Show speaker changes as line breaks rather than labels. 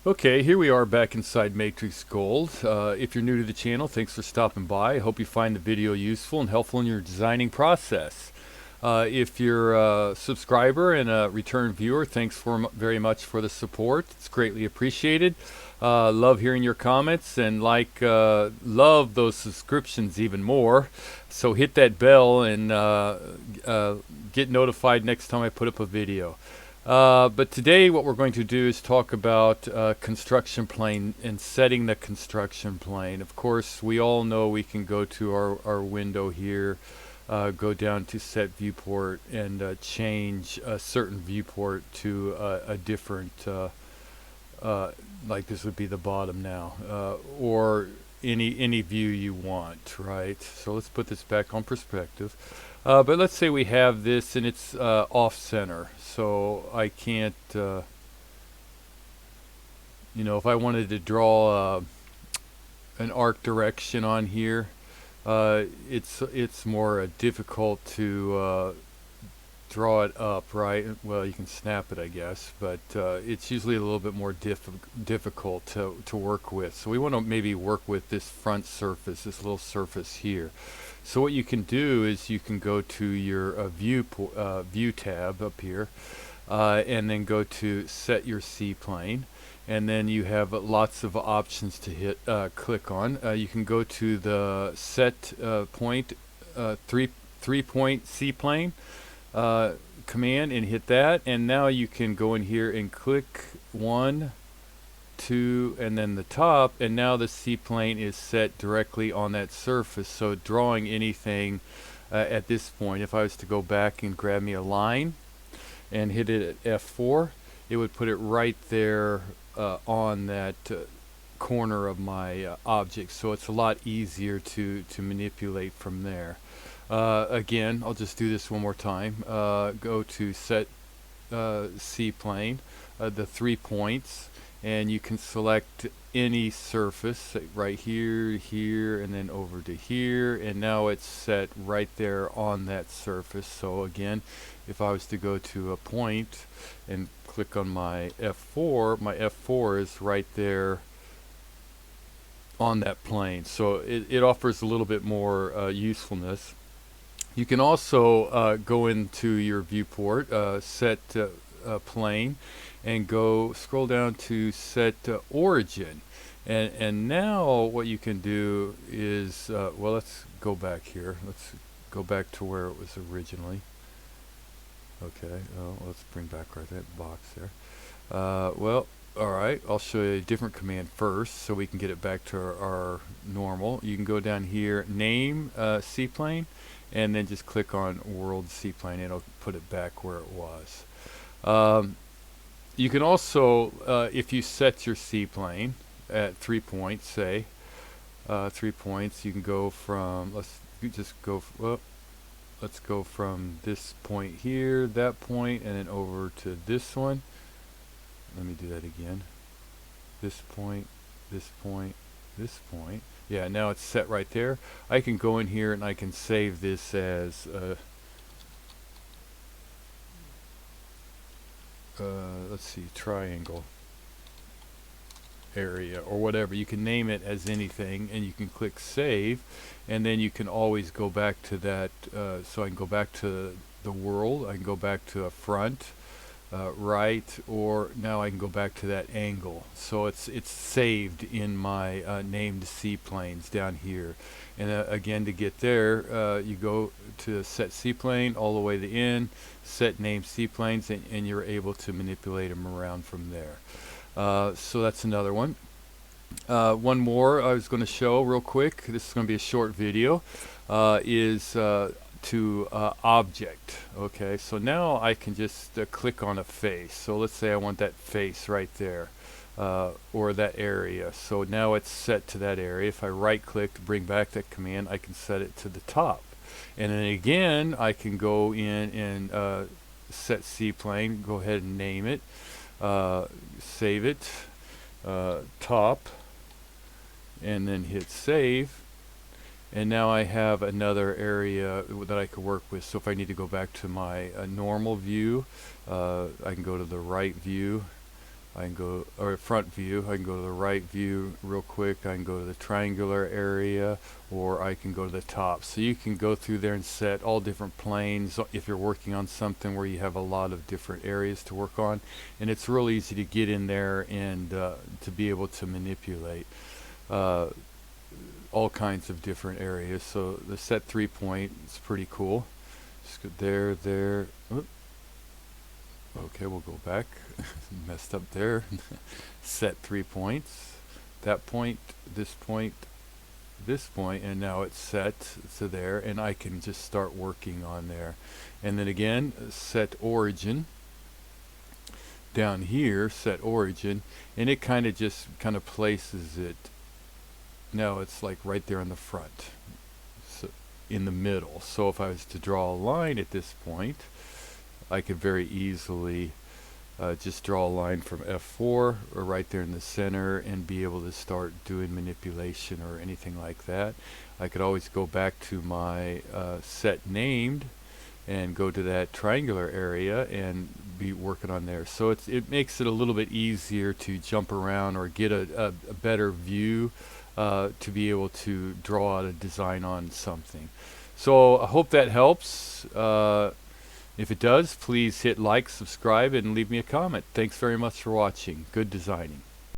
Okay, here we are back inside MatrixGold. If you're new to the channel, thanks for stopping by. I hope you find the video useful and helpful in your designing process. If you're a subscriber and a return viewer, thanks very much for the support. It's greatly appreciated. Love hearing your comments and love those subscriptions even more. So hit that bell and get notified next time I put up a video. But today what we're going to do is talk about construction plane and setting the construction plane. Of course, we all know we can go to our window here, go down to set viewport and change a certain viewport to a different, like this would be the bottom now, or any view you want, right? So let's put this back on perspective. But let's say we have this and it's off center, so I can't, if I wanted to draw an arc direction on here, it's more difficult to draw it up, right? Well, you can snap it, I guess, but it's usually a little bit more difficult to work with. So we want to maybe work with this front surface, this little surface here. So what you can do is you can go to your view tab up here, and then go to set your C-plane, and then you have lots of options to click on. You can go to the set point, three point C-plane command and hit that, and now you can go in here and click 1, 2, and then the top, and now the C-plane is set directly on that surface. So drawing anything at this point, if I was to go back and grab me a line and hit it at F4, it would put it right there on that corner of my object, so it's a lot easier to manipulate from there. Again, I'll just do this one more time. Go to set C-plane, the 3 points, and you can select any surface right here, here, and then over to here, and now it's set right there on that surface. So again, if I was to go to a point and click on my F4 is right there on that plane. So it offers a little bit more usefulness. You can also go into your viewport, set plane, and scroll down to set origin. And now what you can do is, well, let's go back here. Let's go back to where it was originally. Okay, let's bring back right that box there. Well, alright, I'll show you a different command first so we can get it back to our normal. You can go down here, name C-plane, and then just click on world C-plane. It'll put it back where it was. You can also, if you set your C-plane at 3 points, say, 3 points, you can go from, let's go from this point here, that point, and then over to this one. Let me do that again. This point, this point, this point. Yeah, now it's set right there. I can go in here and I can save this as let's see, triangle area or whatever. You can name it as anything, and you can click save, and then you can always go back to that. So I can go back to the world, I can go back to a front, right, or now I can go back to that angle. So it's saved in my named C-planes down here. And again, to get there, you go to set C-plane all the way to the end, set named C-planes, and you're able to manipulate them around from there. So that's another one. One more I was going to show real quick. This is going to be a short video. Is to object. Okay, so now I can just click on a face. So let's say I want that face right there, or that area. So now it's set to that area. If I right click to bring back that command, I can set it to the top. And then again, I can go in and set C-plane, go ahead and name it, save it, top, and then hit save. And now I have another area that I could work with. So if I need to go back to my normal view, I can go to the right view, I can go, or front view, I can go to the right view real quick, I can go to the triangular area, or I can go to the top. So you can go through there and set all different planes if you're working on something where you have a lot of different areas to work on. And it's real easy to get in there and to be able to manipulate all kinds of different areas. So the set 3-point is pretty cool. Just go there, there. Oop. Okay, we'll go back. Messed up there. Set 3 points. That point, this point, this point, and now it's set to there, and I can just start working on there. And then again, set origin. Down here, set origin, and it kind of places it. Now it's like right there in the front, so in the middle. So if I was to draw a line at this point, I could very easily just draw a line from F4 or right there in the center and be able to start doing manipulation or anything like that. I could always go back to my set named and go to that triangular area and be working on there. So it makes it a little bit easier to jump around or get a better view to be able to draw out a design on something. So I hope that helps. If it does, please hit like, subscribe, and leave me a comment. Thanks very much for watching. Good designing.